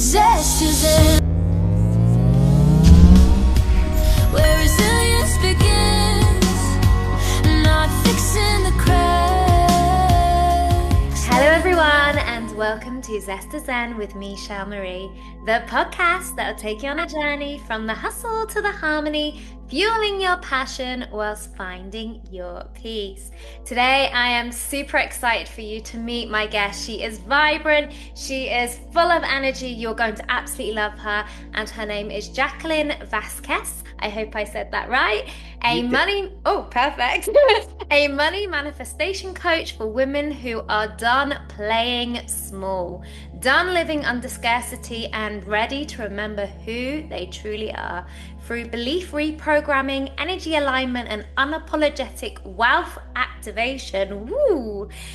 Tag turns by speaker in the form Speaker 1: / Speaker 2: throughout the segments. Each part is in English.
Speaker 1: Zest is in, where resilience begins, not fixing the cracks.
Speaker 2: Hello everyone, and welcome to Zest is Zen with me, Shel Marie, the podcast that will take you on a journey from the hustle to the harmony, fueling your passion whilst finding your peace. Today, I am super excited for you to meet my guest. She is vibrant, she is full of energy, you're going to absolutely love her, and her name is Jacquelyn Vasquez. I hope I said that right. A money manifestation coach for women who are done playing small, done living under scarcity, and ready to remember who they truly are. Through belief reprogramming, energy alignment, and unapologetic wealth activation,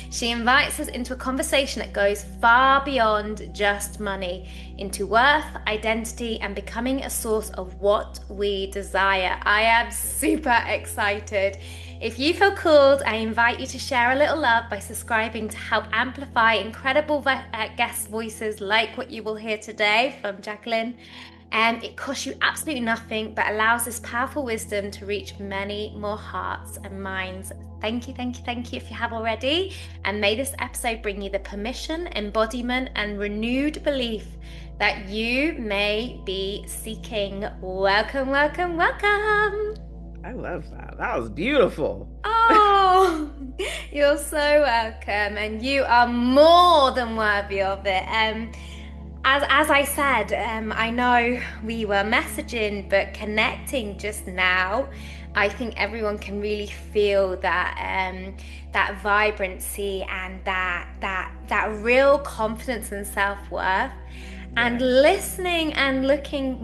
Speaker 2: she invites us into a conversation that goes far beyond just money, into worth, identity, and becoming a source of what we desire. I am super excited. If you feel called, I invite you to share a little love by subscribing to help amplify incredible guest voices like what you will hear today from Jacquelyn. It costs you absolutely nothing, but allows this powerful wisdom to reach many more hearts and minds. Thank you if you have already. And may this episode bring you the permission, embodiment, and renewed belief that you may be seeking. Welcome.
Speaker 3: I love that. That was beautiful.
Speaker 2: Oh, you're so welcome. And you are more than worthy of it. As I said, I know we were messaging, but connecting just now, I think everyone can really feel that that vibrancy and that real confidence and self-worth. And listening and looking,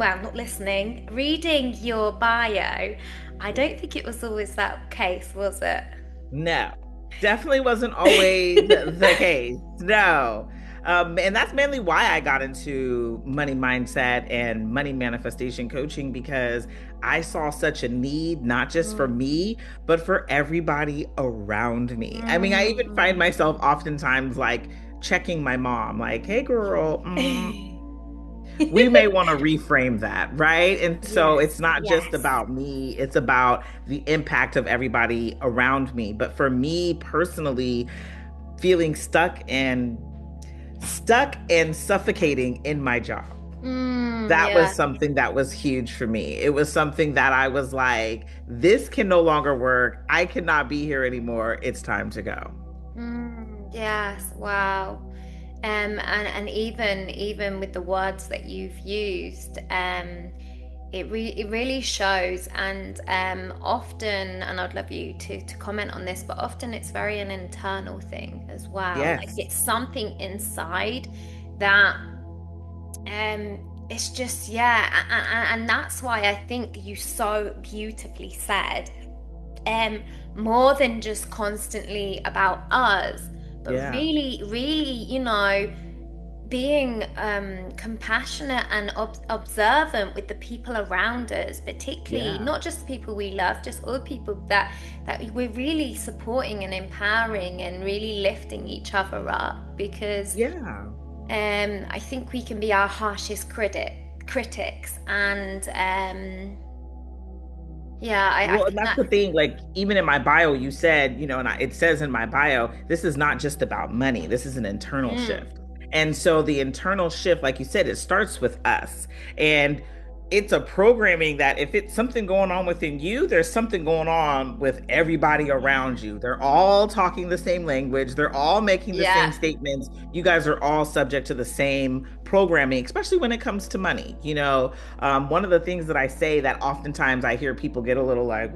Speaker 2: reading your bio, I don't think it was always that case, was it?
Speaker 3: No, definitely wasn't always the case. No. And that's mainly why I got into money mindset and money manifestation coaching, because I saw such a need, not just for me, but for everybody around me. I mean, I even find myself oftentimes like checking my mom, like, hey girl, we may want to reframe that, right? And so it's not just about me, it's about the impact of everybody around me. But for me personally, feeling stuck and suffocating in my job. That was something that was huge for me. It was something that I was like, this can no longer work. I cannot be here anymore. It's time to go.
Speaker 2: Yes. Wow. And even with the words that you've used, it really shows. And often, and I'd love you to comment on this, but often it's very an internal thing as well.
Speaker 3: Yes.
Speaker 2: Like it's something inside that it's just, and that's why I think you so beautifully said, more than just constantly about us, but really, being compassionate and observant with the people around us, particularly not just the people we love, just all the people that we're really supporting and empowering and really lifting each other up, because I think we can be our harshest critics, and
Speaker 3: that's the thing. Like, even in my bio, you said, and it says in my bio, this is not just about money. This is an internal shift. And so the internal shift, like you said, it starts with us. And it's a programming that if it's something going on within you, there's something going on with everybody around you. They're all talking the same language. They're all making the same statements. You guys are all subject to the same programming, especially when it comes to money. One of the things that I say that oftentimes I hear people get a little like,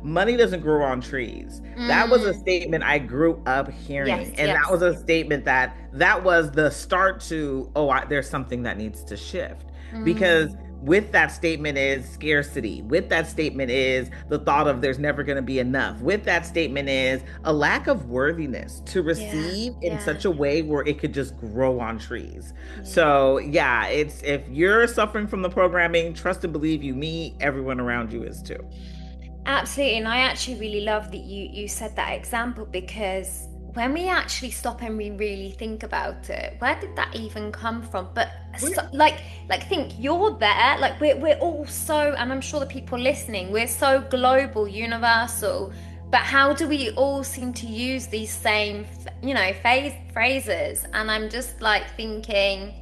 Speaker 3: money doesn't grow on trees. That was a statement I grew up hearing. That was a statement that was the start to, there's something that needs to shift. Because with that statement is scarcity. With that statement is the thought of there's never going to be enough. With that statement is a lack of worthiness to receive in such a way where it could just grow on trees. So it's, if you're suffering from the programming, trust and believe me, everyone around you is too.
Speaker 2: Absolutely. And I actually really love that you said that example, because when we actually stop and we really think about it, where did that even come from? But so, like think you're there, like we're all so, and I'm sure the people listening, we're so global, universal. But how do we all seem to use these same, phrases? And I'm just like thinking,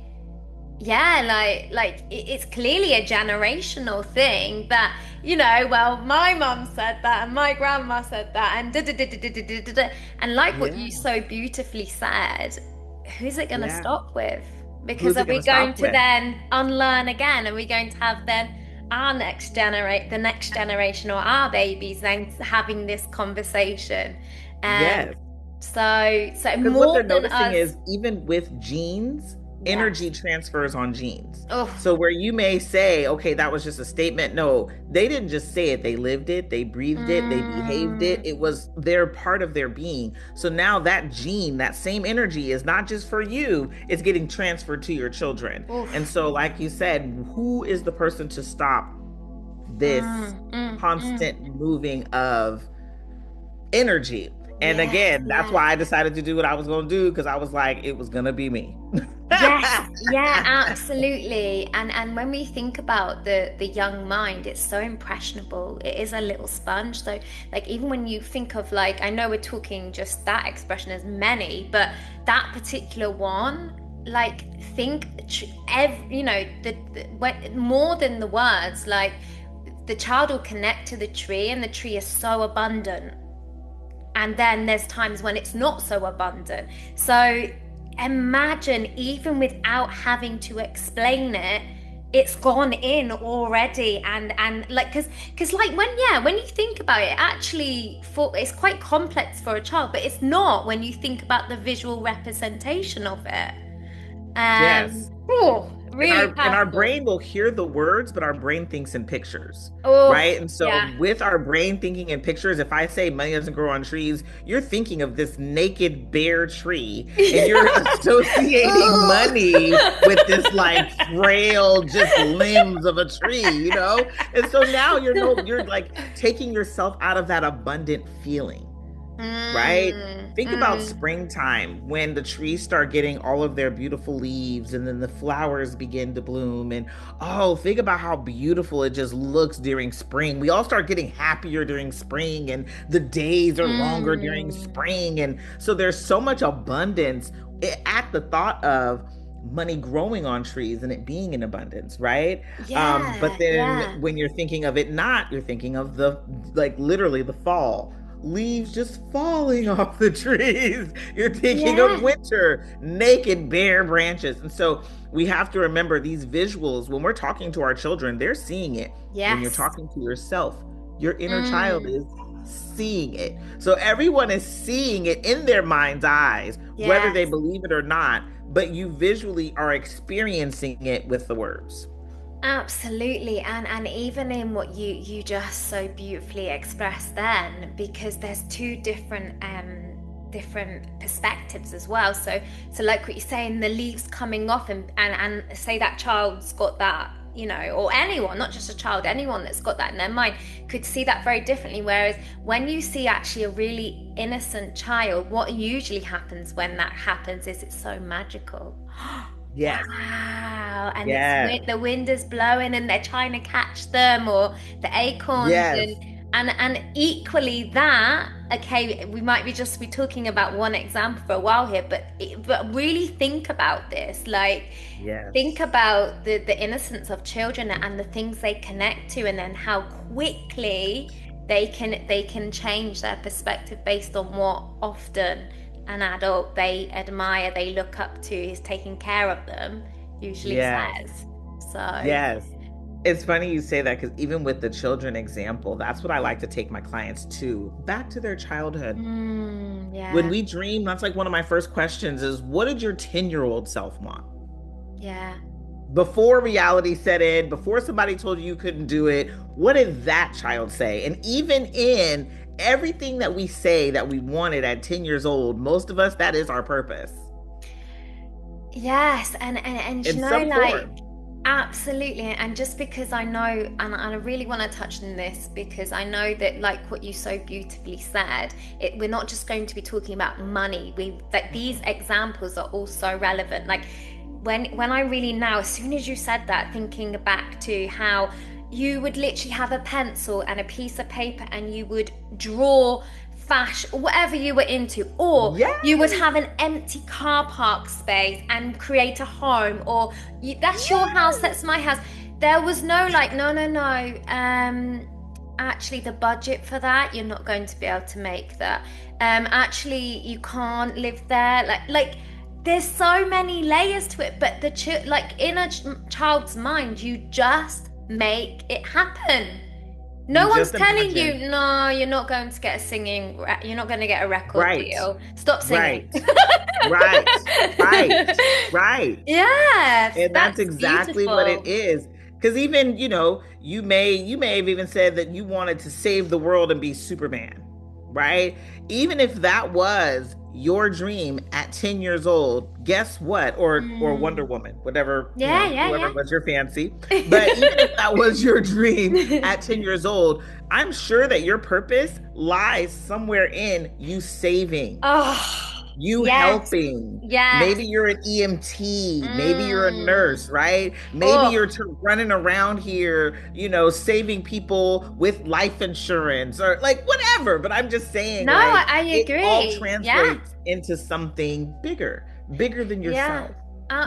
Speaker 2: yeah, it's clearly a generational thing that, well, my mum said that and my grandma said that and da da da da da da da da. And like what you
Speaker 3: Yeah.
Speaker 2: so beautifully said, who's it going to
Speaker 3: Yeah.
Speaker 2: stop with? Because
Speaker 3: Who's
Speaker 2: are
Speaker 3: it going
Speaker 2: we
Speaker 3: to
Speaker 2: going
Speaker 3: stop
Speaker 2: to
Speaker 3: with?
Speaker 2: then unlearn again? Are we going to have then the next generation or our babies then having this conversation? And
Speaker 3: Yes.
Speaker 2: so
Speaker 3: Because what
Speaker 2: more
Speaker 3: they're
Speaker 2: than
Speaker 3: noticing
Speaker 2: us,
Speaker 3: is even with genes,
Speaker 2: yes.
Speaker 3: energy transfers on genes.
Speaker 2: Oh.
Speaker 3: So where you may say, okay, that was just a statement. No, they didn't just say it. They lived it, they breathed it, they behaved it.
Speaker 2: Mm.
Speaker 3: It was their part of their being. So now that gene, that same energy is not just for you, it's getting transferred to your children. And
Speaker 2: Oof.
Speaker 3: so, like you said, who is the person to stop this constant moving of energy? And
Speaker 2: Yes,
Speaker 3: again, that's
Speaker 2: yes.
Speaker 3: why I decided to do what I was going to do, because I was like, it was going to be me.
Speaker 2: Yes, yeah, absolutely. And when we think about the young mind, it's so impressionable. It is a little sponge. So like even when you think of like, I know we're talking just that expression as many, but that particular one, like think more than the words, like the child will connect to the tree and the tree is so abundant, and then there's times when it's not so abundant. So imagine, even without having to explain it, it's gone in already. And like because like when you think about it, actually for it's quite complex for a child, but it's not when you think about the visual representation of it.
Speaker 3: Yes.
Speaker 2: Oh,
Speaker 3: and
Speaker 2: really
Speaker 3: our
Speaker 2: powerful.
Speaker 3: brain will hear the words, but our brain thinks in pictures,
Speaker 2: Oh,
Speaker 3: right? And so
Speaker 2: yeah.
Speaker 3: with our brain thinking in pictures, if I say money doesn't grow on trees, you're thinking of this naked bare tree, and you're associating
Speaker 2: Oh.
Speaker 3: money with this like frail just limbs of a tree. And so now you're like taking yourself out of that abundant feeling, right?
Speaker 2: Mm,
Speaker 3: Think about
Speaker 2: mm.
Speaker 3: springtime when the trees start getting all of their beautiful leaves and then the flowers begin to bloom. And oh, think about how beautiful it just looks during spring. We all start getting happier during spring, and the days are longer during
Speaker 2: Mm.
Speaker 3: spring. And so there's so much abundance at the thought of money growing on trees and it being in abundance, right? But
Speaker 2: Yeah,
Speaker 3: then
Speaker 2: yeah,
Speaker 3: when you're thinking of it not, you're thinking of the like literally the fall, leaves just falling off the trees. You're thinking of
Speaker 2: yeah,
Speaker 3: winter, naked, bare branches. And so we have to remember these visuals when we're talking to our children, they're seeing it. When you're
Speaker 2: yes.
Speaker 3: talking to yourself, your inner child
Speaker 2: Mm,
Speaker 3: is seeing it. So everyone is seeing it in their mind's eyes, whether they
Speaker 2: yes,
Speaker 3: believe it or not, but you visually are experiencing it with the words.
Speaker 2: absolutely. And even in what you just so beautifully expressed then, because there's two different perspectives as well. So like what you're saying, the leaves coming off, and say that child's got that, or anyone, not just a child, anyone that's got that in their mind could see that very differently. Whereas when you see actually a really innocent child, what usually happens when that happens is it's so magical.
Speaker 3: Yes.
Speaker 2: Wow. And
Speaker 3: Yes.
Speaker 2: the wind is blowing and they're trying to catch them, or the acorns,
Speaker 3: Yes.
Speaker 2: and equally that, okay, we might be talking about one example for a while here, but really think about this. Like think
Speaker 3: Yes.
Speaker 2: about the innocence of children and the things they connect to, and then how quickly they can change their perspective based on what often an adult they admire, they look up to, who's taking care of them, usually
Speaker 3: Yes.
Speaker 2: says. So,
Speaker 3: Yes. It's funny you say that, because even with the children example, that's what I like to take my clients to, back to their childhood. When
Speaker 2: yeah,
Speaker 3: we dream, that's like one of my first questions is, what did your 10-year-old self want?
Speaker 2: yeah,
Speaker 3: Before reality set in, before somebody told you couldn't do it, what did that child say? And even in everything that we say that we wanted at 10 years old, most of us, that is our purpose
Speaker 2: yes, and
Speaker 3: in some
Speaker 2: like
Speaker 3: form.
Speaker 2: Absolutely. And just because I know, and I really want to touch on this because I know that, like what you so beautifully said, we're not just going to be talking about money. That these examples are also relevant. Like when I really now, as soon as you said that, thinking back to how you would literally have a pencil and a piece of paper and you would draw fashion, whatever you were into, or you would
Speaker 3: Yes.
Speaker 2: have an empty car park space and create a home, or that's your house, that's my house. There was no like, no, no, no. Actually, the budget for that, you're not going to be able to make that. Actually, you can't live there. There's so many layers to it, but like in a child's mind, you just make it happen. No
Speaker 3: You
Speaker 2: one's
Speaker 3: just
Speaker 2: telling
Speaker 3: imagine.
Speaker 2: you, no, you're not going to get you're not going to get a record
Speaker 3: Right.
Speaker 2: deal. Stop singing.
Speaker 3: Right. Right. Right. Right.
Speaker 2: Yes,
Speaker 3: And that's
Speaker 2: that's
Speaker 3: exactly what it
Speaker 2: beautiful.
Speaker 3: is. Because even, you may have even said that you wanted to save the world and be Superman, right? Even if that was your dream at 10 years old, guess what? Or Wonder
Speaker 2: Mm.
Speaker 3: Woman, whatever,
Speaker 2: Yeah,
Speaker 3: whoever
Speaker 2: yeah,
Speaker 3: was your fancy. But even if that was your dream
Speaker 2: yeah.
Speaker 3: at 10 years old, I'm sure that your purpose lies somewhere in you saving,
Speaker 2: Oh,
Speaker 3: you
Speaker 2: yes,
Speaker 3: helping.
Speaker 2: yes.
Speaker 3: Maybe you're an EMT, maybe you're a
Speaker 2: Mm.
Speaker 3: nurse, right? Maybe
Speaker 2: Oh,
Speaker 3: you're running around here, saving people with life insurance or like whatever. But I'm just saying,
Speaker 2: no,
Speaker 3: like,
Speaker 2: I
Speaker 3: it all
Speaker 2: agree. Yeah,
Speaker 3: translates into something bigger, bigger than
Speaker 2: yeah,
Speaker 3: yourself,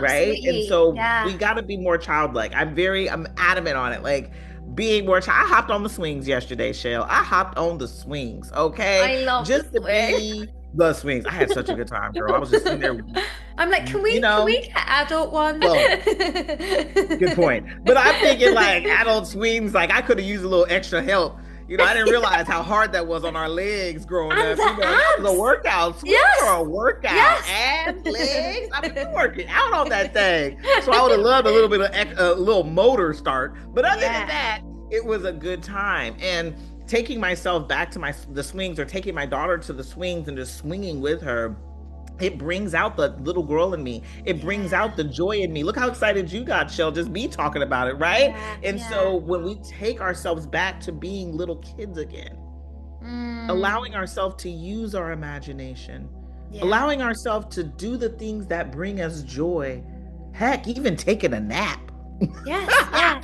Speaker 3: right? And
Speaker 2: absolutely.
Speaker 3: so
Speaker 2: Yeah.
Speaker 3: we got to be more childlike. I'm adamant on it. Like, being more child. I hopped on the swings yesterday, Shell. I hopped on the swings, okay?
Speaker 2: I love the
Speaker 3: Just to
Speaker 2: swing.
Speaker 3: be the swings. I had such a good time, girl. I was just sitting there,
Speaker 2: I'm like,
Speaker 3: you
Speaker 2: can
Speaker 3: know.
Speaker 2: we get adult ones?
Speaker 3: Well, good point. But I'm thinking like adult swings, like I could have used a little extra help. I didn't realize how hard that was on our legs growing
Speaker 2: And
Speaker 3: up.
Speaker 2: the
Speaker 3: That was a
Speaker 2: abs.
Speaker 3: workout. Swings are
Speaker 2: Yes.
Speaker 3: a workout.
Speaker 2: Yes.
Speaker 3: Abs, legs. I mean, we working out on that thing. So I would have loved a little bit of a little motor start. But other than
Speaker 2: Yeah.
Speaker 3: that, it was a good time. And taking myself back to the swings, or taking my daughter to the swings and just swinging with her, it brings out the little girl in me. It brings
Speaker 2: Yeah.
Speaker 3: out the joy in me. Look how excited you got, Shell, just me talking about it, right?
Speaker 2: Yeah.
Speaker 3: And
Speaker 2: Yeah.
Speaker 3: so when we take ourselves back to being little kids again,
Speaker 2: Mm.
Speaker 3: allowing ourselves to use our imagination,
Speaker 2: Yeah.
Speaker 3: allowing ourselves to do the things that bring us joy, heck, even taking a nap.
Speaker 2: Yes. Yeah.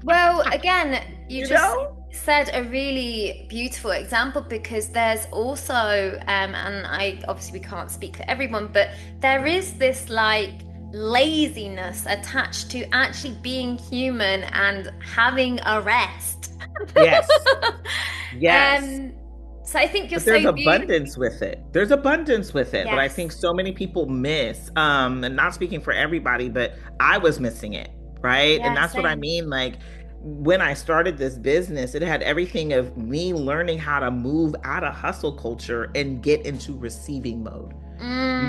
Speaker 2: Well, again, you
Speaker 3: you
Speaker 2: just
Speaker 3: know?
Speaker 2: said a really beautiful example because there's also, and I obviously we can't speak for everyone, but there is this like laziness attached to actually being human and having a rest.
Speaker 3: Yes. Yes.
Speaker 2: um, so I think you're
Speaker 3: But there's
Speaker 2: so beautiful.
Speaker 3: abundance with it. There's abundance with it. But I
Speaker 2: Yes.
Speaker 3: think so many people miss, and not speaking for everybody, but I was missing it, right? And
Speaker 2: Yeah,
Speaker 3: that's what I
Speaker 2: same.
Speaker 3: mean. Like, when I started this business, it had everything of me learning how to move out of hustle culture and get into receiving mode,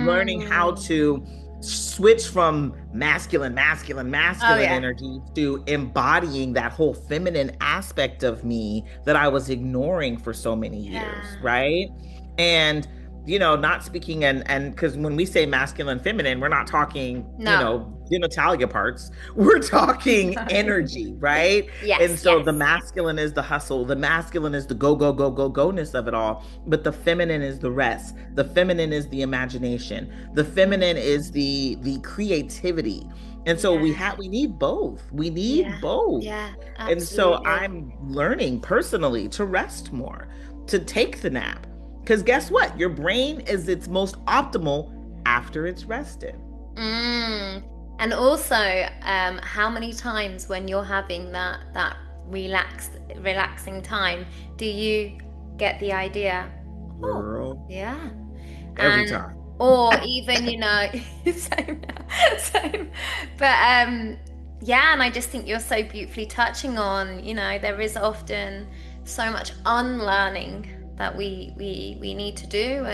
Speaker 3: learning how
Speaker 2: Mm.
Speaker 3: to switch from
Speaker 2: Oh
Speaker 3: masculine
Speaker 2: yeah.
Speaker 3: energy to embodying that whole feminine aspect of me that I was ignoring for so many years,
Speaker 2: Yeah.
Speaker 3: right? And not speaking, and because when we say masculine feminine, we're not talking,
Speaker 2: No.
Speaker 3: genitalia parts. We're talking energy, right? And
Speaker 2: Yes,
Speaker 3: so the
Speaker 2: yes.
Speaker 3: masculine is the hustle, the masculine is the go go go go go ness of it all, but the feminine is the rest. The feminine is the imagination. The feminine is the creativity. And so we
Speaker 2: Yeah.
Speaker 3: have we need both. We need
Speaker 2: Yeah.
Speaker 3: both.
Speaker 2: Yeah,
Speaker 3: And so
Speaker 2: absolutely.
Speaker 3: I'm learning personally to rest more, to take the nap. Because guess what? Your brain is its most optimal after it's rested.
Speaker 2: Mm. And also, how many times when you're having that relaxing time, do you get the idea, oh,
Speaker 3: Girl,
Speaker 2: yeah,
Speaker 3: every
Speaker 2: and
Speaker 3: time.
Speaker 2: or even same, same, but yeah, and I just think you're so beautifully touching on, there is often so much unlearning that we need to do,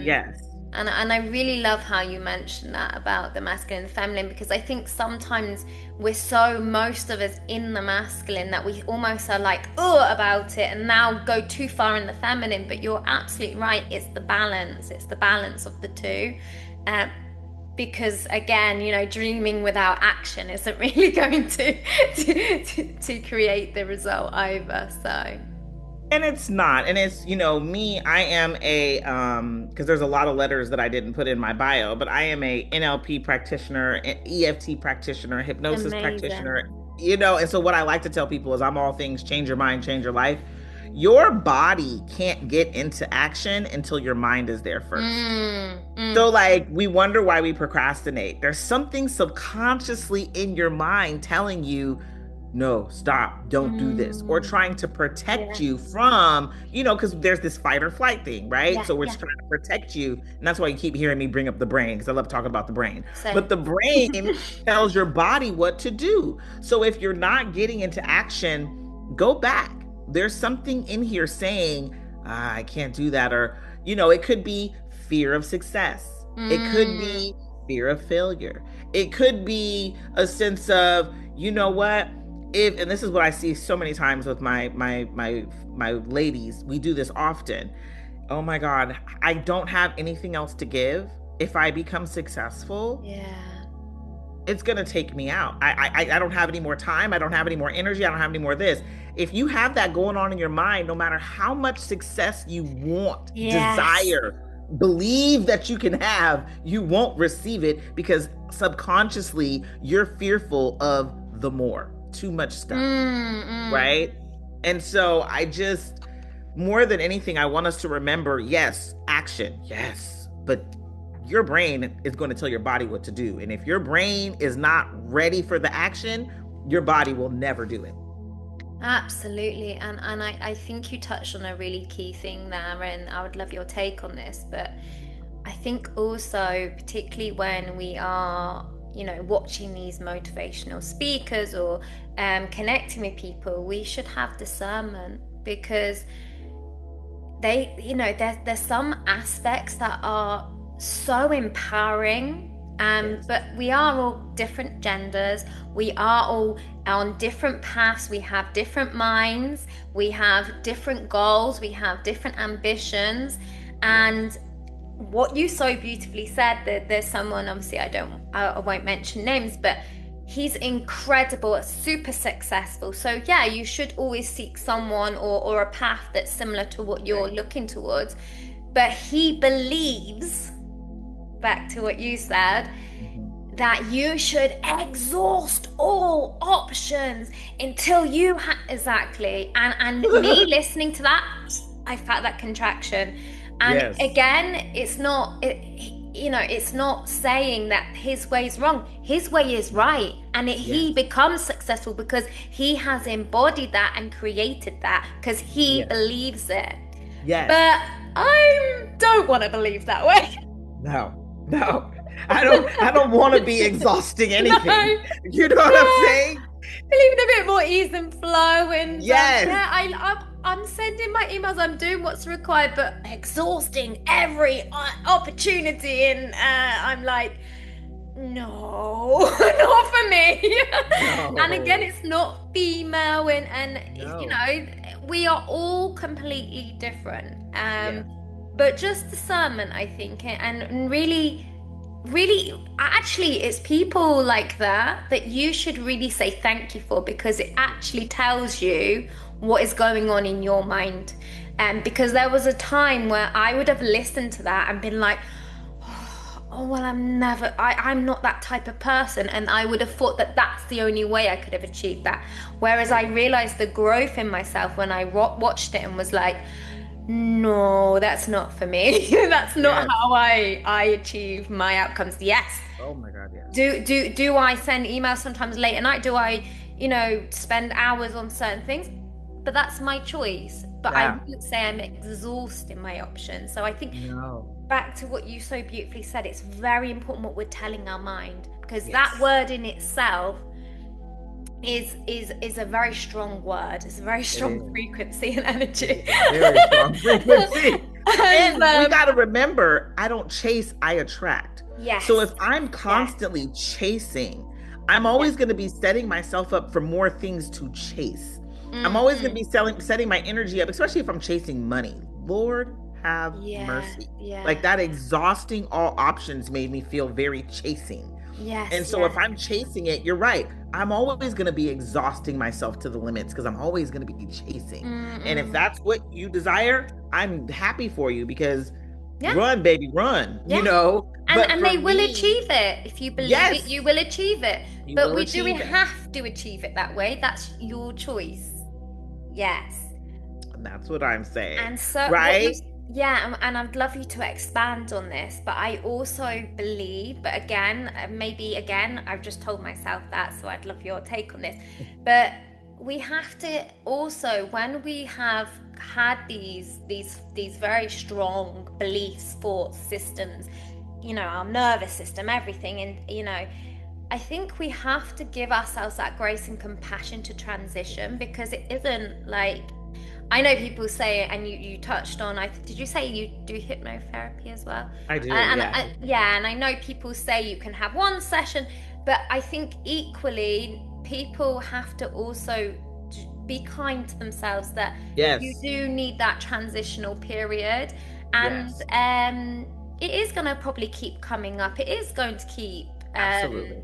Speaker 3: Yes.
Speaker 2: and I really love how you mentioned that about the masculine and the feminine, because I think sometimes most of us in the masculine, that we almost are like, oh, about it, and now go too far in the feminine. But you're absolutely right. It's the balance. It's the balance of the two. Um, because again, dreaming without action isn't really going to create the result either. So
Speaker 3: And it's not. And it's, me, I am a because there's a lot of letters that I didn't put in my bio, but I am a NLP practitioner, EFT practitioner, hypnosis
Speaker 2: amazing.
Speaker 3: practitioner, and so what I like to tell people is I'm all things change your mind, change your life. Your body can't get into action until your mind is there first. So, like, we wonder why we procrastinate. There's something subconsciously in your mind telling you, no, stop, don't do this, or trying to protect
Speaker 2: Yeah,
Speaker 3: you from, because there's this fight or flight thing, right?
Speaker 2: yeah,
Speaker 3: So, we're
Speaker 2: yeah.
Speaker 3: trying to protect you. And that's why you keep hearing me bring up the brain, because I love talking about the brain.
Speaker 2: So
Speaker 3: But the brain tells your body what to do. So, if you're not getting into action, go back. There's something in here saying, I can't do that. Or, it could be fear of success. It could be fear of failure. It could be a sense of, what? If, and this is what I see so many times with my ladies, we do this often. Oh my God, I don't have anything else to give. If I become successful,
Speaker 2: yeah.
Speaker 3: it's gonna take me out. I don't have any more time. I don't have any more energy. I don't have any more of this. If you have that going on in your mind, no matter how much success you want,
Speaker 2: Yes.
Speaker 3: desire, believe that you can have, you won't receive it because subconsciously you're fearful of the more, too much stuff, right? And so more than anything, I want us to remember, yes, action, yes, but your brain is going to tell your body what to do. And if your brain is not ready for the action, your body will never do it.
Speaker 2: Absolutely. And I think you touched on a really key thing there, and I would love your take on this. But I think also, particularly when we are, watching these motivational speakers or connecting with people, we should have discernment because there's some aspects that are so empowering. But we are all different genders. We are all on different paths. We have different minds. We have different goals. We have different ambitions. And what you so beautifully said, that there's someone, obviously I won't mention names, but he's incredible, super successful. So yeah, you should always seek someone or a path that's similar to what you're looking towards. But he believes, back to what you said, that you should exhaust all options until you exactly. And me listening to that, I felt that contraction. And
Speaker 3: Yes.
Speaker 2: again, it's not it's not saying that his way is wrong. His way is right, and he becomes successful because he has embodied that and created that because he believes it.
Speaker 3: Yes.
Speaker 2: But I don't want to believe that way.
Speaker 3: No. I don't want to be exhausting anything.
Speaker 2: No.
Speaker 3: You know what I'm saying?
Speaker 2: Believe in a bit more ease and flow, and
Speaker 3: Yes.
Speaker 2: I'm sending my emails. I'm doing what's required, but exhausting every opportunity, and I'm like, no, not for me.
Speaker 3: No.
Speaker 2: And again, it's not female, and
Speaker 3: No.
Speaker 2: we are all completely different. But just discernment, I think, and really actually it's people like that you should really say thank you for, because it actually tells you what is going on in your mind. And because there was a time where I would have listened to that and been like, oh well, I'm not that type of person, and I would have thought that that's the only way I could have achieved that. Whereas I realized the growth in myself when I watched it and was like, no, that's not for me. That's not how I achieve my outcomes. Yes.
Speaker 3: Oh my God, yes.
Speaker 2: Do I send emails sometimes late at night? Do I, spend hours on certain things? But that's my choice. But I wouldn't say I'm exhausting my options. So I think back to what you so beautifully said, it's very important what we're telling our mind, because that word in itself is a very strong word. It's a very strong frequency and energy.
Speaker 3: Very strong frequency. And we got to remember, I don't chase, I attract.
Speaker 2: Yes.
Speaker 3: So if I'm constantly chasing, I'm always going to be setting myself up for more things to chase. I'm always going to be setting my energy up, especially if I'm chasing money. Lord have
Speaker 2: Yeah,
Speaker 3: mercy.
Speaker 2: yeah.
Speaker 3: Like that exhausting all options made me feel very chasing. And
Speaker 2: Yes,
Speaker 3: so if
Speaker 2: yes.
Speaker 3: I'm chasing it, you're right. I'm always going to be exhausting myself to the limits because I'm always going to be chasing. And if
Speaker 2: Mm-mm.
Speaker 3: that's what you desire, I'm happy for you because
Speaker 2: Yeah,
Speaker 3: run, baby, run,
Speaker 2: yeah.
Speaker 3: But
Speaker 2: And
Speaker 3: for
Speaker 2: they will
Speaker 3: me,
Speaker 2: achieve it. If you believe it, you
Speaker 3: yes,
Speaker 2: will achieve it.
Speaker 3: you
Speaker 2: But
Speaker 3: will
Speaker 2: we
Speaker 3: achieve it.
Speaker 2: have to achieve it that way. That's your choice. Yes.
Speaker 3: And that's what I'm saying,
Speaker 2: And so what you
Speaker 3: right?
Speaker 2: yeah, and I'd love you to expand on this, but I also believe, but again, maybe again, I've just told myself that, so I'd love your take on this. But we have to also, when we have had these very strong beliefs, thoughts, systems, our nervous system, everything, and I think we have to give ourselves that grace and compassion to transition, because it isn't like, I know people say, and you touched on, did you say you do hypnotherapy as well?
Speaker 3: I do, yeah.
Speaker 2: Yeah, and I know people say you can have one session, but I think equally people have to also be kind to themselves, that you
Speaker 3: Yes,
Speaker 2: do need that transitional period, and
Speaker 3: yes,
Speaker 2: it is going to probably keep coming up. It is going to keep.
Speaker 3: absolutely.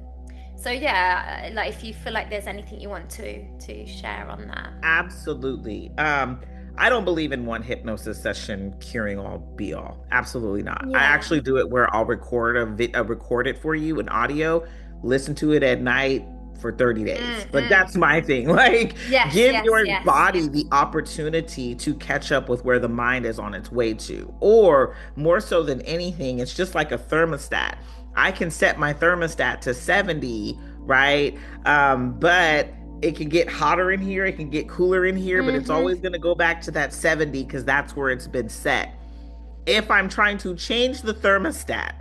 Speaker 2: So yeah, like if you feel like there's anything you want to share on that.
Speaker 3: Absolutely. I don't believe in one hypnosis session curing all be all. Absolutely not. I
Speaker 2: Yeah.
Speaker 3: actually do it where I'll record it for you in audio, listen to it at night for 30 days. Like
Speaker 2: Mm-mm.
Speaker 3: that's my thing. Like
Speaker 2: Yes,
Speaker 3: give
Speaker 2: yes,
Speaker 3: your
Speaker 2: yes.
Speaker 3: body the opportunity to catch up with where the mind is on its way to. Or more so than anything, it's just like a thermostat. I can set my thermostat to 70, right? But it can get hotter in here, it can get cooler in here, but it's always
Speaker 2: Mm-hmm.
Speaker 3: going to go back to that 70 because that's where it's been set. If I'm trying to change the thermostat,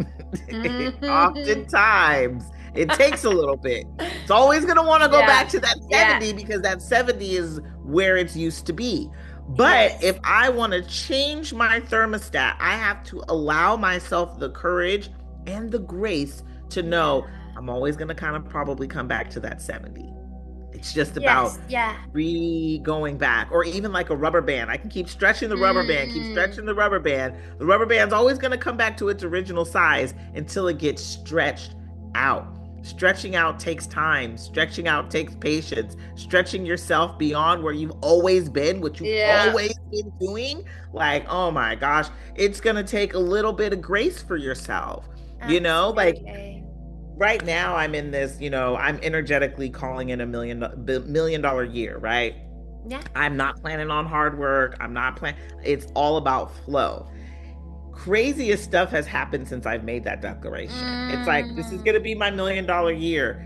Speaker 2: Mm-hmm.
Speaker 3: oftentimes it takes a little bit. It's always going to want to go
Speaker 2: Yeah,
Speaker 3: back to that
Speaker 2: yeah,
Speaker 3: 70 because that 70 is where it's used to be. But
Speaker 2: yes,
Speaker 3: if I want to change my thermostat, I have to allow myself the courage and the grace to know
Speaker 2: yeah,
Speaker 3: I'm always going to kind of probably come back to that 70. It's just about
Speaker 2: yes, yeah.
Speaker 3: going back, or even like a rubber band. I can keep stretching the rubber band, keep
Speaker 2: Mm-mm.
Speaker 3: stretching the rubber band. The rubber band's always going to come back to its original size until it gets stretched out. Stretching out takes time. Stretching out takes patience. Stretching yourself beyond where you've always been, what you've
Speaker 2: Yeah,
Speaker 3: always been doing. Like, oh my gosh, it's going to take a little bit of grace for yourself. Like
Speaker 2: absolutely.
Speaker 3: right now I'm in this, I'm energetically calling in a $1 million year, right?
Speaker 2: Yeah.
Speaker 3: I'm not planning on hard work. I'm not planning. It's all about flow. Craziest stuff has happened since I've made that declaration. It's like, this is going to
Speaker 2: Mm.
Speaker 3: be my $1 million year.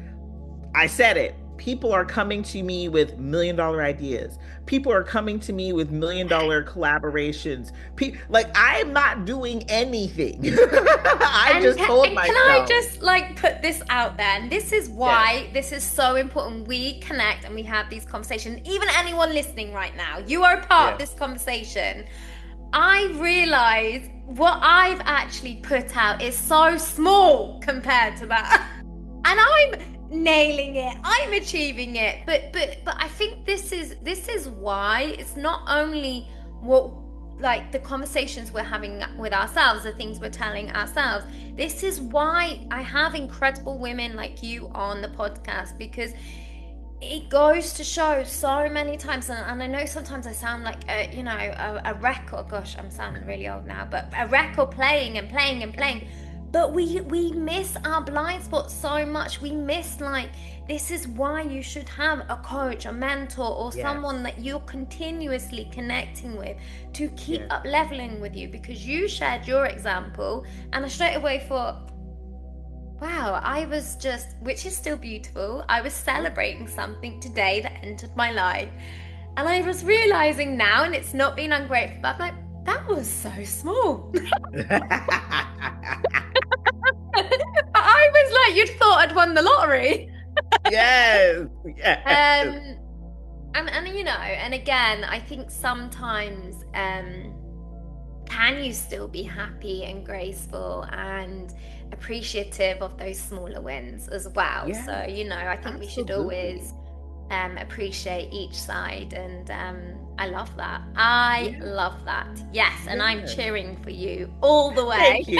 Speaker 3: I said it. People are coming to me with $1 million ideas. People are coming to me with $1 million collaborations. Like I'm not doing anything. I
Speaker 2: And
Speaker 3: just told
Speaker 2: can I
Speaker 3: myself,
Speaker 2: just like put this out there? And this is
Speaker 3: yes,
Speaker 2: why this is so important. We connect and we have these conversations. Even anyone listening right now, you are a part of
Speaker 3: yes,
Speaker 2: this conversation. I realize what I've actually put out is so small compared to that. And I'm nailing it. I'm achieving it. But I think this is why it's not only what, like, the conversations we're having with ourselves, the things we're telling ourselves. This is why I have incredible women like you on the podcast, because it goes to show so many times, and I know sometimes I sound like a record. Gosh, I'm sounding really old now, but a record playing and playing and playing. But we miss our blind spots so much. We miss, like, this is why you should have a coach, a mentor, or
Speaker 3: yes,
Speaker 2: someone that you're continuously connecting with to keep
Speaker 3: yes.
Speaker 2: up leveling with you, because you shared your example, and I straight away thought, wow, I was just, which is still beautiful, I was celebrating something today that entered my life. And I was realizing now, and it's not being ungrateful, but I'm like, that was so small. I was like, you'd thought I'd won the lottery.
Speaker 3: Yes, yes.
Speaker 2: Um, and again, I think sometimes, can you still be happy and graceful and appreciative of those smaller wins as well?
Speaker 3: Yeah,
Speaker 2: So, I think we should
Speaker 3: absolutely.
Speaker 2: always appreciate each side, and I love that. I love that. Yes, and I'm
Speaker 3: Yeah.
Speaker 2: cheering for you all the way.
Speaker 3: Thank you.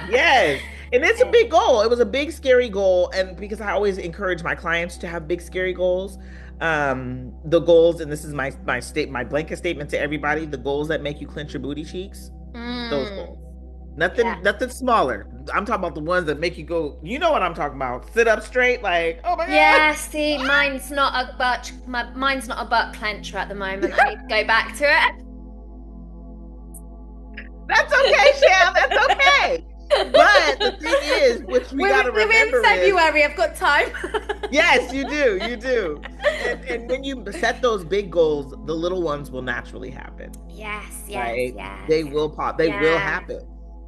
Speaker 3: Yes. And it's a big goal. It was a big, scary goal. And because I always encourage my clients to have big, scary goals, the goals, and this is my blanket statement to everybody, the goals that make you clench your booty cheeks, those goals.
Speaker 2: Yeah.
Speaker 3: Nothing smaller. I'm talking about the ones that make you go, you know what I'm talking about. Sit up straight, like, oh my
Speaker 2: Yeah,
Speaker 3: God.
Speaker 2: see, mine's not a mine's not a butt clencher at the moment. I need to go back to it.
Speaker 3: That's okay, Shel. That's okay. But the thing is, which we got to
Speaker 2: We're in
Speaker 3: remember
Speaker 2: February. I've got time.
Speaker 3: yes, you do. You do. And when you set those big goals, the little ones will naturally happen.
Speaker 2: Yes,
Speaker 3: Right?
Speaker 2: yes.
Speaker 3: They will pop. They will happen.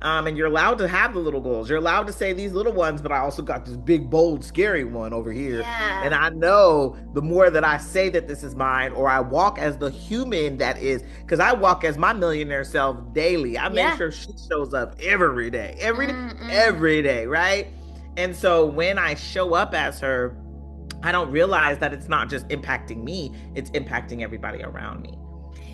Speaker 3: And you're allowed to have the little goals. You're allowed to say these little ones, but I also got this big, bold, scary one over here.
Speaker 2: Yeah.
Speaker 3: And I know the more that I say that this is mine, or I walk as the human that is, because I walk as my millionaire self daily. I make sure she shows up every day, every day, right? And so when I show up as her, I don't realize that it's not just impacting me, it's impacting everybody around me.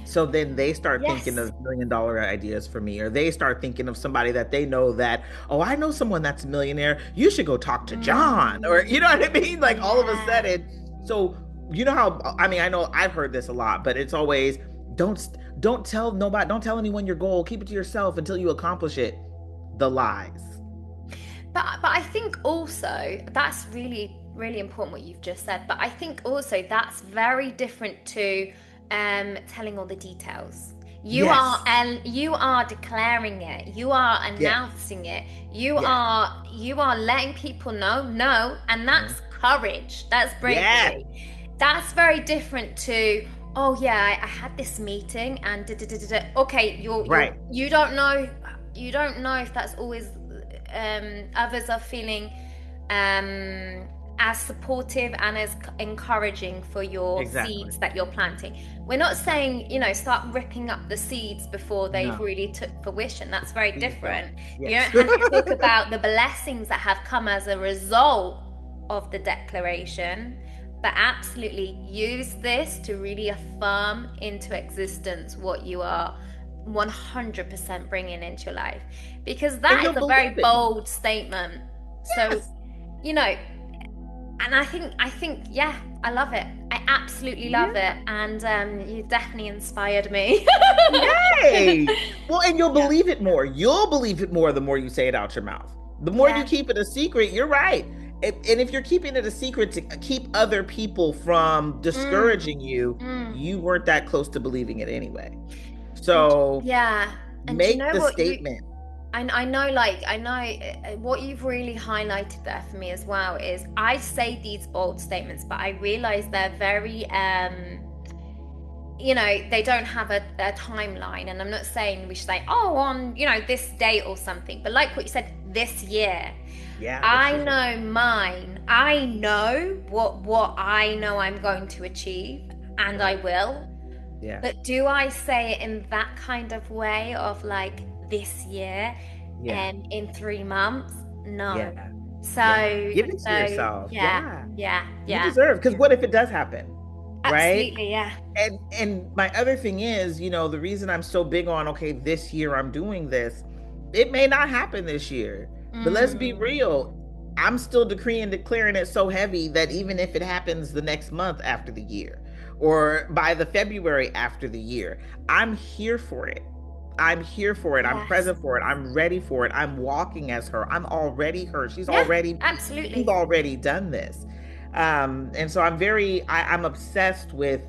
Speaker 3: So then they start thinking of $1 million ideas for me, or they start thinking of somebody that they know that, oh, I know someone that's a millionaire. You should go talk to John, or you know what I mean? Like all of a sudden. So you know how, I mean, I know I've heard this a lot, but it's always don't tell nobody, don't tell anyone your goal. Keep it to yourself until you accomplish it. The lies.
Speaker 2: But I think also that's really, really important what you've just said. But I think also that's very different to telling all the details. You are declaring it. You are announcing it. You are letting people know. No, and that's courage. That's bravery. That's very different to, oh yeah, I had this meeting and okay, you don't know if that's always others are feeling as supportive and as encouraging for your seeds that you're planting. We're not saying, start ripping up the seeds before they've really took fruition. That's very different. You don't have to talk about the blessings that have come as a result of the declaration, but absolutely use this to really affirm into existence what you are 100% bringing into your life, because that is a very bold statement. So, and I think, yeah, I love it. I absolutely love it. And you've definitely inspired me.
Speaker 3: Yay! Well, and you'll believe it more. You'll believe it more the more you say it out your mouth. The more you keep it a secret, you're right. And if you're keeping it a secret to keep other people from discouraging you, you weren't that close to believing it anyway. So
Speaker 2: and
Speaker 3: make the statement.
Speaker 2: I know what you've really highlighted there for me as well is I say these bold statements, but I realize they're very, they don't have a timeline. And I'm not saying we should say, oh, on, this date or something. But like what you said, this year. Yeah. I know mine. I know what I know I'm going to achieve, and I will. Yeah. But do I say it in that kind of way of like, this year and in 3 months? No. So
Speaker 3: give it to yourself.
Speaker 2: Yeah.
Speaker 3: You deserve, because what if it does happen?
Speaker 2: Absolutely,
Speaker 3: right? And my other thing is, the reason I'm so big on, okay, this year I'm doing this, it may not happen this year, but let's be real. I'm still decreeing, declaring it so heavy that even if it happens the next month after the year, or by the February after the year, I'm here for it. I'm here for it. Yes. I'm present for it. I'm ready for it. I'm walking as her. I'm already her. She's already,
Speaker 2: absolutely.
Speaker 3: We've already done this. And so I'm obsessed with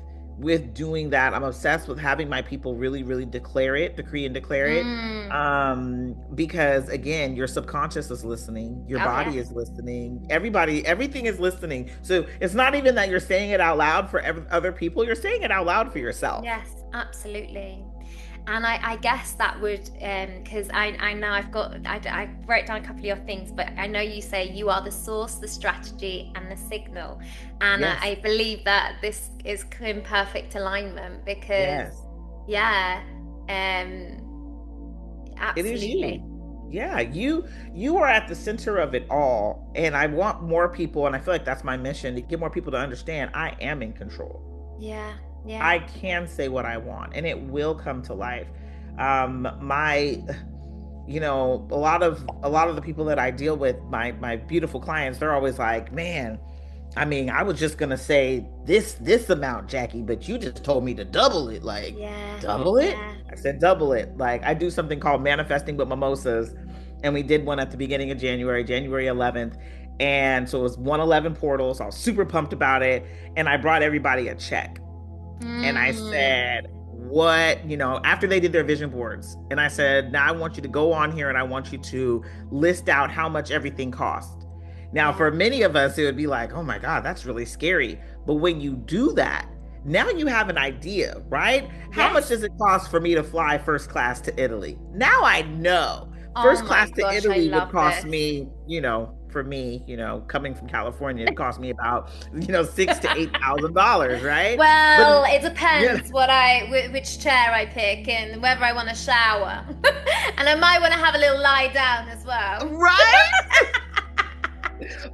Speaker 3: doing that. I'm obsessed with having my people really, really decree and declare it. Because again, your subconscious is listening. Your body is listening. Everything is listening. So it's not even that you're saying it out loud for other people. You're saying it out loud for yourself.
Speaker 2: Yes, absolutely. And I guess that would, because I know I wrote down a couple of your things, but I know you say you are the source, the strategy, and the signal. And I believe that this is in perfect alignment because, absolutely.
Speaker 3: It is you. Yeah, you are at the center of it all, and I want more people, and I feel like that's my mission, to get more people to understand I am in control.
Speaker 2: Yeah, yeah.
Speaker 3: I can say what I want, and it will come to life. My a lot of the people that I deal with, my beautiful clients, they're always like, man, I mean, I was just gonna say this amount, Jackie, but you just told me to double it. Like,
Speaker 2: Yeah,
Speaker 3: double it?
Speaker 2: yeah.
Speaker 3: I said double it. Like, I do something called manifesting with mimosas, and we did one at the beginning of January, January 11th, and so it was 111 portal. So I was super pumped about it, and I brought everybody a check, and I said, what, after they did their vision boards, and I said, now I want you to go on here and I want you to list out how much everything cost. Now, for many of us, it would be like, oh my God, that's really scary. But when you do that, now you have an idea, right? How much does it cost for me to fly first class to Italy? Now I know. First class to Italy would cost me, for me, coming from California, it cost me about, $6,000 to $8,000, right?
Speaker 2: Well, it depends which chair I pick and whether I want to shower. And I might want to have a little lie down as well.
Speaker 3: Right?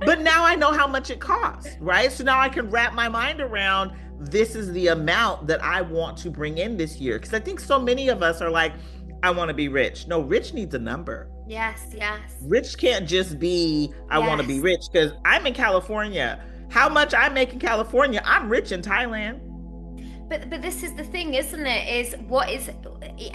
Speaker 3: But now I know how much it costs, right? So now I can wrap my mind around, this is the amount that I want to bring in this year. Because I think so many of us are like, I want to be rich. No, rich needs a number.
Speaker 2: Yes, yes.
Speaker 3: Rich can't just be, I want to be rich, because I'm in California. How much I make in California, I'm rich in Thailand.
Speaker 2: But this is the thing, isn't it? Is what is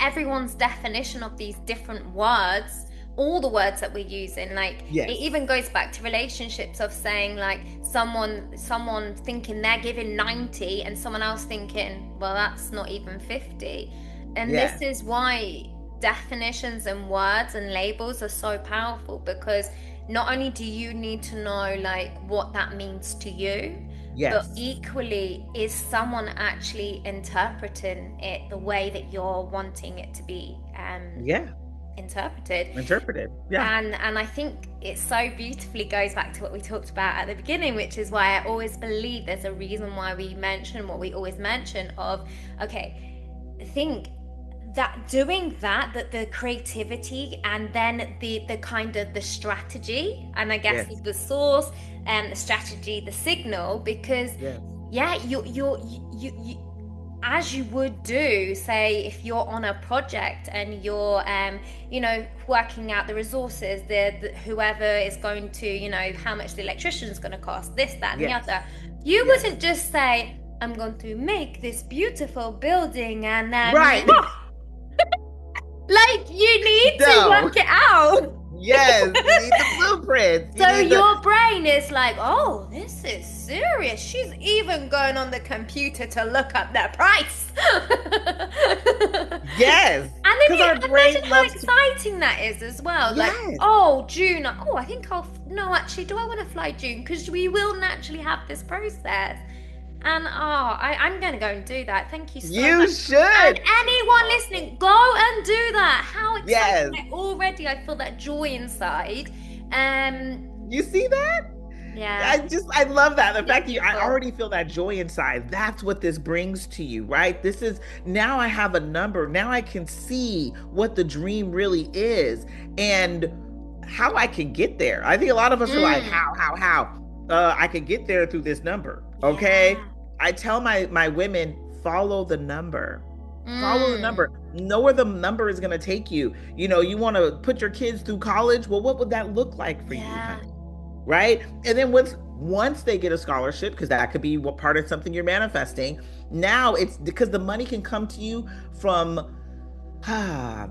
Speaker 2: everyone's definition of these different words, all the words that we're using. Like, it even goes back to relationships of saying, like, someone thinking they're giving 90 and someone else thinking, well, that's not even 50. And this is why definitions and words and labels are so powerful, because not only do you need to know, like, what that means to you, but equally, is someone actually interpreting it the way that you're wanting it to be interpreted. And I think it so beautifully goes back to what we talked about at the beginning, which is why I always believe there's a reason why we mention what we always mention of, okay, think that doing that the creativity, and then the kind of the strategy, and I guess the source and the strategy, the signal, because you as you would do, say, if you're on a project and you're working out the resources, the whoever is going to, how much the electrician is going to cost, this, that, and the other, you wouldn't just say, I'm going to make this beautiful building and right. Like, you need to work it out.
Speaker 3: Yes, you need the blueprint.
Speaker 2: So your brain is like, oh, this is serious. She's even going on the computer to look up their price.
Speaker 3: Yes.
Speaker 2: And then imagine how exciting that is as well. Yes. Like, oh, June. Oh, I think no, actually, do I want to fly June? Because we will naturally have this process. And I'm going to go and do that. Thank you so much.
Speaker 3: You should.
Speaker 2: And anyone listening, go and do that. How exciting. Like, already I feel that joy inside.
Speaker 3: You see that?
Speaker 2: Yeah.
Speaker 3: I love that. The fact that I already feel that joy inside. That's what this brings to you, right? This is, now I have a number. Now I can see what the dream really is and how I can get there. I think a lot of us are like, how? I could get there through this number. Okay. Yeah. I tell my women, follow the number. Follow the number. Know where the number is going to take you. You want to put your kids through college. Well, what would that look like for you? Honey? Right. And then once they get a scholarship, because that could be part of something you're manifesting. Now it's because the money can come to you from,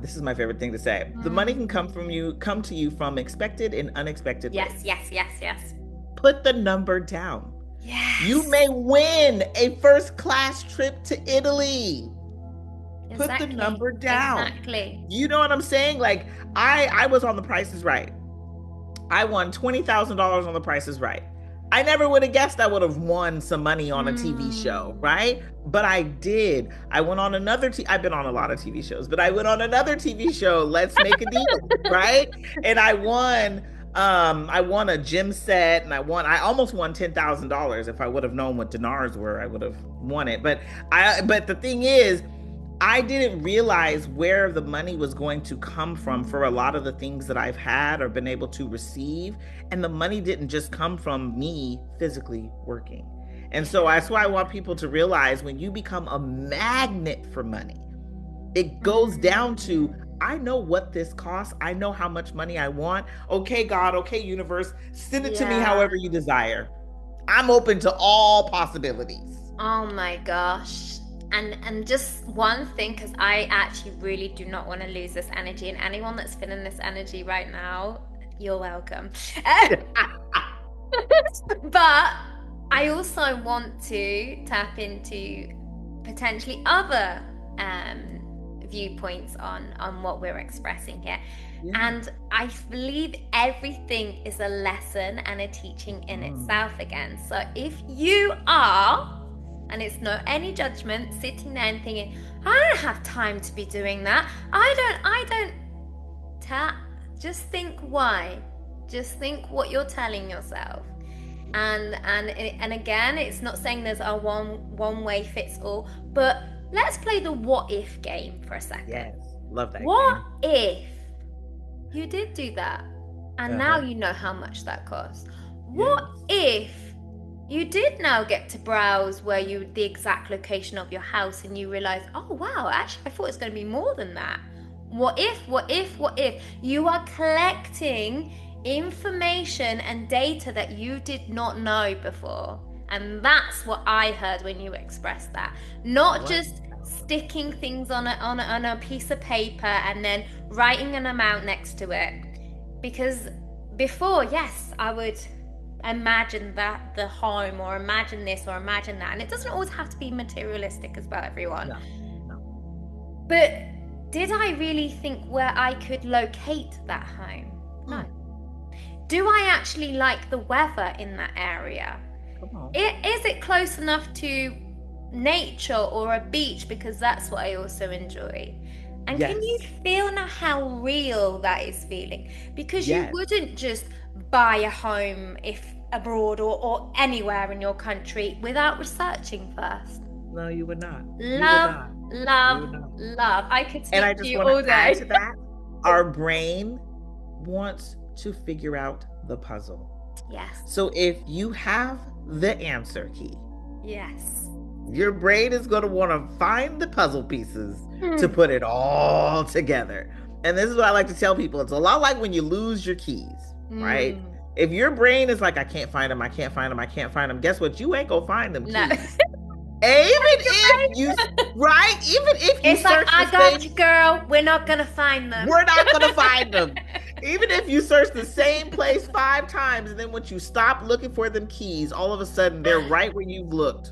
Speaker 3: this is my favorite thing to say. The money can come to you from expected and unexpected ways.
Speaker 2: Yes.
Speaker 3: Put the number down.
Speaker 2: Yes.
Speaker 3: You may win a first class trip to Italy. Exactly. Put the number down.
Speaker 2: Exactly.
Speaker 3: You know what I'm saying? Like, I was on The Price is Right. I won $20,000 on The Price is Right. I never would have guessed I would have won some money on a TV show, right? But I did. I went on I've been on a lot of TV shows, but I went on another TV show, Let's Make a Deal, right? And I won a gym set, and I almost won $10,000. If I would have known what dinars were, I would have won it. But the thing is, I didn't realize where the money was going to come from for a lot of the things that I've had or been able to receive. And the money didn't just come from me physically working. And so that's why I want people to realize when you become a magnet for money, it goes down to, I know what this costs. I know how much money I want. Okay, God, okay, universe, send it to me however you desire. I'm open to all possibilities.
Speaker 2: Oh my gosh. And just one thing, because I actually really do not want to lose this energy, and anyone that's feeling this energy right now, you're welcome. But I also want to tap into potentially other viewpoints on what we're expressing here. And I believe everything is a lesson and a teaching in itself again. So if you are, and it's no any judgment, sitting there and thinking, I don't have time to be doing that, I don't just think why. Just think what you're telling yourself. And again, it's not saying there's a one way fits all, but let's play the what if game for a second.
Speaker 3: Yes, love that.
Speaker 2: What if you did do that, and now you know how much that costs? What if you did now get to browse the exact location of your house, and you realize, oh wow, actually I thought it's going to be more than that. What if you are collecting information and data that you did not know before? And that's what I heard when you expressed that. Not just sticking things on a piece of paper and then writing an amount next to it. Because before, yes, I would imagine that the home, or imagine this, or imagine that, and it doesn't always have to be materialistic as well, everyone. No. But did I really think where I could locate that home? No. Do I actually like the weather in that area?
Speaker 3: Come on.
Speaker 2: Is it close enough to nature or a beach? Because that's what I also enjoy. And can you feel now how real that is feeling? Because you wouldn't just buy a home if abroad or anywhere in your country without researching first.
Speaker 3: No, you would not.
Speaker 2: Love. I could speak to you all day.
Speaker 3: Add to that, our brain wants to figure out the puzzle.
Speaker 2: Yes.
Speaker 3: So if you have the answer key,
Speaker 2: yes,
Speaker 3: your brain is going to want to find the puzzle pieces to put it all together. And this is what I like to tell people. It's a lot like when you lose your keys, right? If your brain is like, I can't find them, guess what? You ain't gonna find them keys.
Speaker 2: No.
Speaker 3: Even if you
Speaker 2: it's like, I got you, girl. We're not gonna find them.
Speaker 3: We're not gonna find them. Even if you search the same place 5 times, and then once you stop looking for them keys, all of a sudden they're right where you've looked.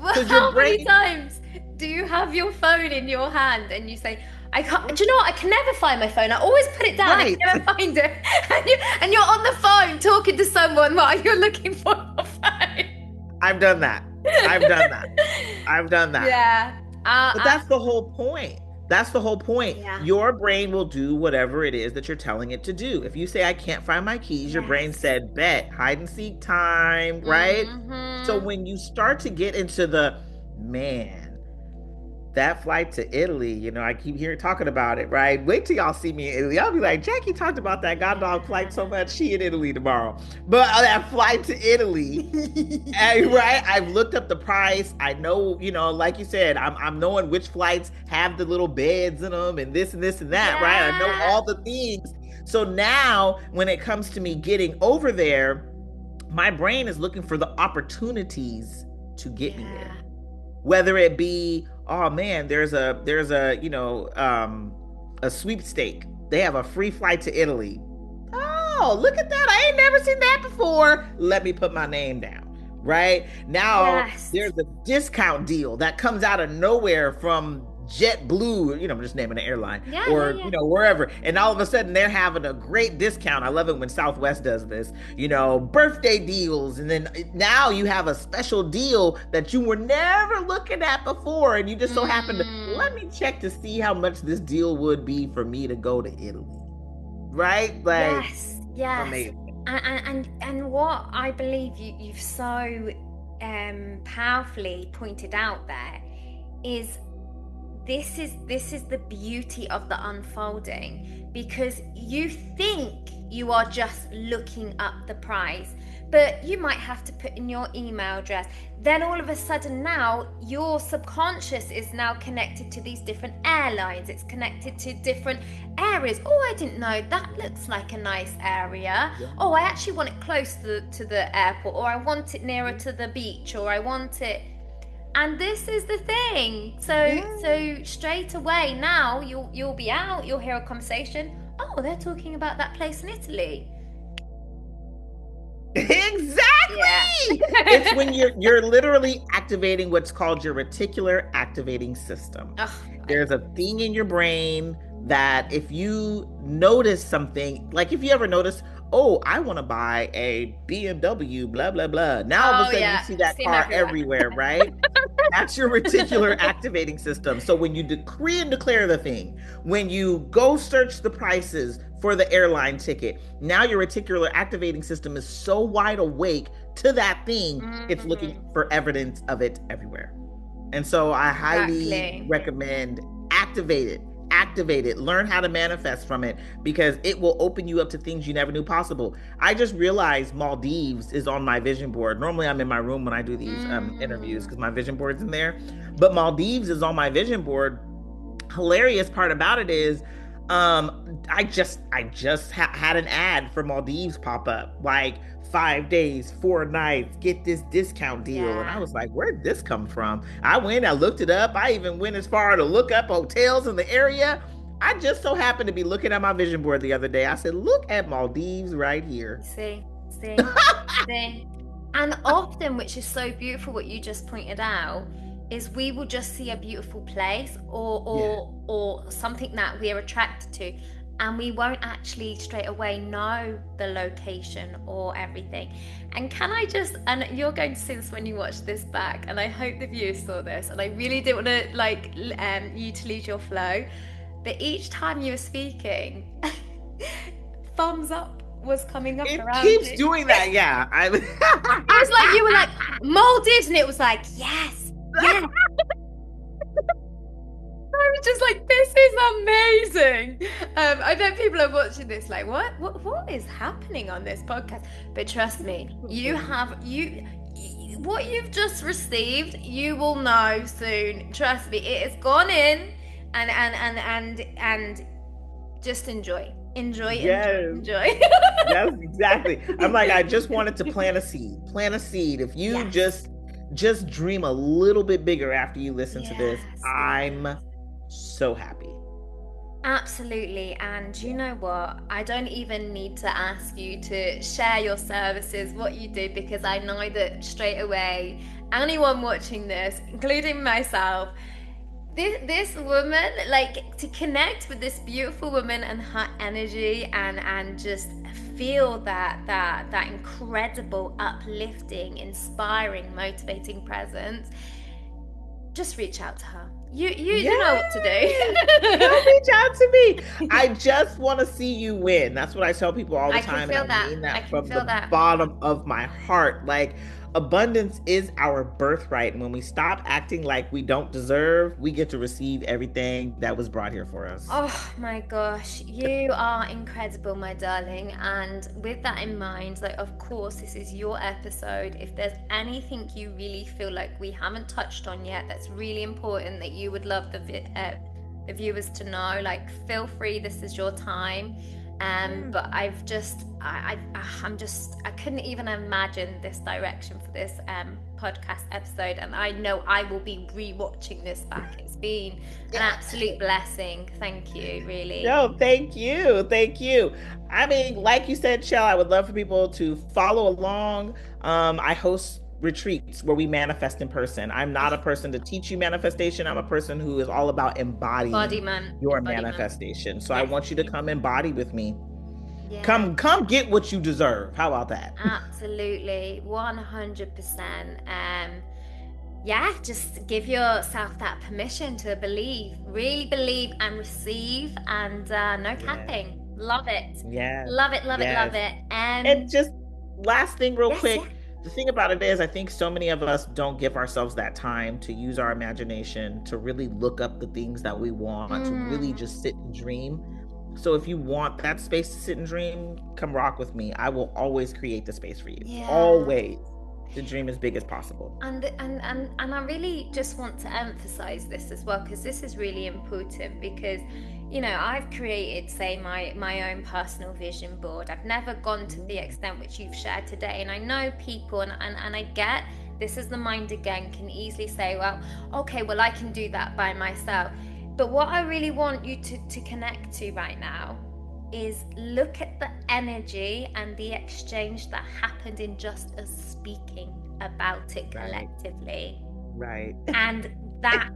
Speaker 2: Well, how many times do you have your phone in your hand and you say, I can't, do you know what? I can never find my phone. I always put it down. I can never find it. And you're on the phone talking to someone while you're looking for your phone.
Speaker 3: I've done that. Yeah. But that's the whole point. Yeah. Your brain will do whatever it is that you're telling it to do. If you say, I can't find my keys, your brain said, bet, hide and seek time, right? So when you start to get into that flight to Italy, I keep hearing talking about it, right? Wait till y'all see me in Italy. I'll be like, Jackie talked about that god dog flight so much. She in Italy tomorrow. But that flight to Italy, right? I've looked up the price. I know, like you said, I'm knowing which flights have the little beds in them and this and this and that, right? I know all the things. So now when it comes to me getting over there, my brain is looking for the opportunities to get me there. Whether it be, oh man, there's a sweepstake. They have a free flight to Italy. Oh, look at that. I ain't never seen that before. Let me put my name down. Right? Now there's a discount deal that comes out of nowhere from JetBlue, I'm just naming an airline, wherever. And all of a sudden they're having a great discount. I love it when Southwest does this, birthday deals. And then now you have a special deal that you were never looking at before. And you just so happen to, let me check to see how much this deal would be for me to go to Italy. Right? Like,
Speaker 2: yes.
Speaker 3: Amazing.
Speaker 2: And what I believe you've so powerfully pointed out there is this is the beauty of the unfolding, because you think you are just looking up the price, but you might have to put in your email address. Then all of a sudden now your subconscious is now connected to these different airlines. It's connected to different areas. Oh, I didn't know that looks like a nice area. Yeah. Oh, I actually want it close to the airport, or I want it nearer to the beach, or I want it. And this is the thing. So straight away now you'll be out, you'll hear a conversation. Oh, they're talking about that place in Italy.
Speaker 3: Exactly. Yeah. It's when you're literally activating what's called your reticular activating system. There's a thing in your brain that if you notice something, like if you ever notice, oh, I want to buy a BMW, blah, blah, blah. Now all of a sudden you see that car everywhere, right? That's your reticular activating system. So when you decree and declare the thing, when you go search the prices for the airline ticket, now your reticular activating system is so wide awake to that thing, it's looking for evidence of it everywhere. And so I highly recommend activate it, learn how to manifest from it, because it will open you up to things you never knew possible. I just realized Maldives is on my vision board. Normally I'm in my room when I do these interviews because my vision board's in there, but Maldives is on my vision board. Hilarious part about it is I just had an ad for Maldives pop up, like 5 days, 4 nights, get this discount deal. Yeah. And I was like, where'd this come from? I went, I looked it up. I even went as far to look up hotels in the area. I just so happened to be looking at my vision board the other day. I said, look at Maldives right here.
Speaker 2: See. And often, which is so beautiful, what you just pointed out, is we will just see a beautiful place or something that we are attracted to, and we won't actually straight away know the location or everything. And can I just, and you're going to see this when you watch this back, and I hope the viewers saw this, and I really didn't want to you to lose your flow, but each time you were speaking, thumbs up was coming up around you. It
Speaker 3: keeps doing that, yeah.
Speaker 2: It was like you were like, Maldives, and it was like, yes. Yeah. I was just like, this is amazing. I bet people are watching this like, what is happening on this podcast? But trust me, what you've just received, you will know soon. Trust me, it has gone in, and just enjoy. Yes,
Speaker 3: exactly. I'm like, I just wanted to plant a seed. If you just dream a little bit bigger after you listen to this, I'm so happy.
Speaker 2: Absolutely. And you know what? I don't even need to ask you to share your services, what you do, because I know that straight away, anyone watching this, including myself, this woman, like, to connect with this beautiful woman and her energy and just feel that incredible, uplifting, inspiring, motivating presence, just reach out to her. You know what to do.
Speaker 3: Don't reach out to me. I just want to see you win. That's what I tell people all the time.
Speaker 2: And
Speaker 3: I mean that from the bottom of my heart. Like, abundance is our birthright. And when we stop acting like we don't deserve, we get to receive everything that was brought here for us.
Speaker 2: Oh my gosh, you are incredible, my darling. And with that in mind, like, of course, this is your episode. If there's anything you really feel like we haven't touched on yet that's really important that you would love the viewers to know, like, feel free, this is your time. But I couldn't even imagine this direction for this podcast episode, and I know I will be rewatching this back. It's been an absolute blessing. Thank you, really.
Speaker 3: No, thank you. I mean, like you said, Shel, I would love for people to follow along. I host retreats where we manifest in person. I'm not a person to teach you manifestation. I'm a person who is all about embodying your manifestation. So I want you to come embody with me. Yeah. Come get what you deserve. How about that?
Speaker 2: Absolutely. 100%. Just give yourself that permission to believe, really believe and receive, and no capping. Love it.
Speaker 3: Yeah.
Speaker 2: Love it. And
Speaker 3: just last thing real quick. the thing about it is, I think so many of us don't give ourselves that time to use our imagination, to really look up the things that we want, to really just sit and dream. So if you want that space to sit and dream, come rock with me. I will always create the space for you.
Speaker 2: Yeah.
Speaker 3: Always. To dream as big as possible.
Speaker 2: And I really just want to emphasize this as well, because this is really important, because you know, I've created, say, my own personal vision board. I've never gone to the extent which you've shared today, and I know people, and I get this is the mind again, can easily say, well, okay, well, I can do that by myself. But what I really want you to connect to right now is look at the energy and the exchange that happened in just us speaking about it collectively.
Speaker 3: Right.
Speaker 2: And that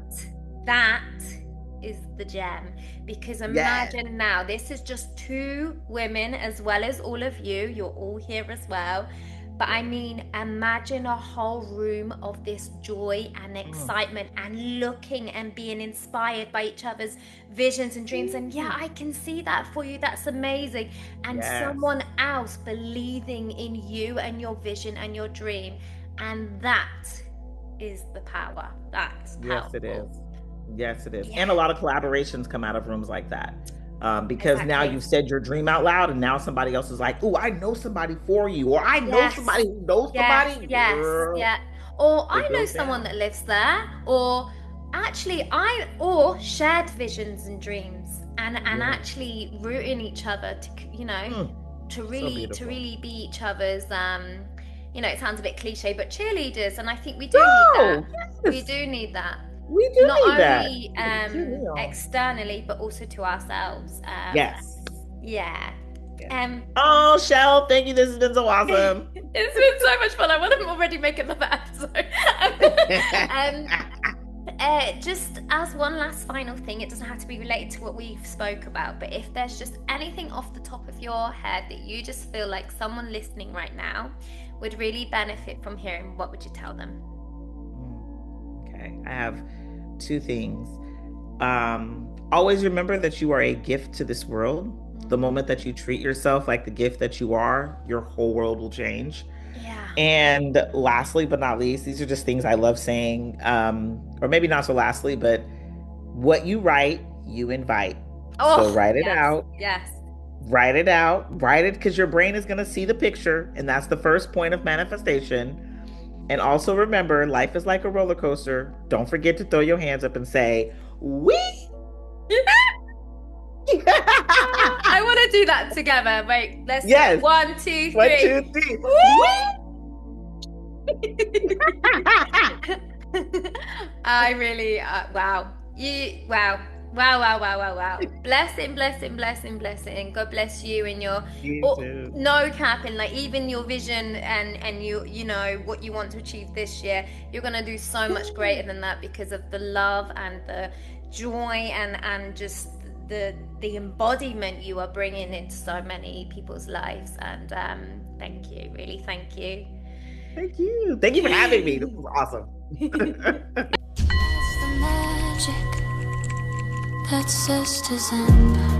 Speaker 2: is the gem, because imagine now, this is just two women, as well as all of you, you're all here as well, but I mean, imagine a whole room of this joy and excitement and looking and being inspired by each other's visions and dreams, and yeah, I can see that for you, that's amazing, and someone else believing in you and your vision and your dream, and that is the power. That's powerful.
Speaker 3: Yes, it is. Yes, it is. Yeah. And a lot of collaborations come out of rooms like that. Because now you've said your dream out loud, and now somebody else is like, oh, I know somebody for you, or I know somebody who knows somebody.
Speaker 2: Yes, yeah. Or I know someone that lives there, or actually or shared visions and dreams, and actually rooting each other to, you know, to really be each other's you know, it sounds a bit cliche, but cheerleaders, and I think we do need that. Yes. We do need that.
Speaker 3: We do
Speaker 2: not
Speaker 3: need
Speaker 2: only externally, but also to ourselves.
Speaker 3: Yes.
Speaker 2: Yeah.
Speaker 3: Oh, Shel, thank you. This has been so awesome.
Speaker 2: It's been so much fun. I want to already make another episode. Just as one last final thing, it doesn't have to be related to what we've spoke about, but if there's just anything off the top of your head that you just feel like someone listening right now would really benefit from hearing, what would you tell them?
Speaker 3: Okay, I have two things. Always remember that you are a gift to this world. The moment that you treat yourself like the gift that you are, your whole world will change.
Speaker 2: Yeah.
Speaker 3: And lastly, but not least, these are just things I love saying, or maybe not so lastly, but what you write, you invite. So write it out.
Speaker 2: Yes.
Speaker 3: Write it out. Write it, because your brain is going to see the picture, and that's the first point of manifestation. And also remember, life is like a roller coaster. Don't forget to throw your hands up and say, "Wee!"
Speaker 2: I want to do that together. Wait, let's do 1, 2, 3.
Speaker 3: 1, 2, 3.
Speaker 2: I really, wow. Wow. Blessing. God bless you and your, no capping, like even your vision and you know what you want to achieve this year. You're going to do so much greater than that, because of the love and the joy and just the embodiment you are bringing into so many people's lives. And thank you, really, thank you.
Speaker 3: Thank you for having me. This was awesome.
Speaker 1: It's the magic that Zest is in.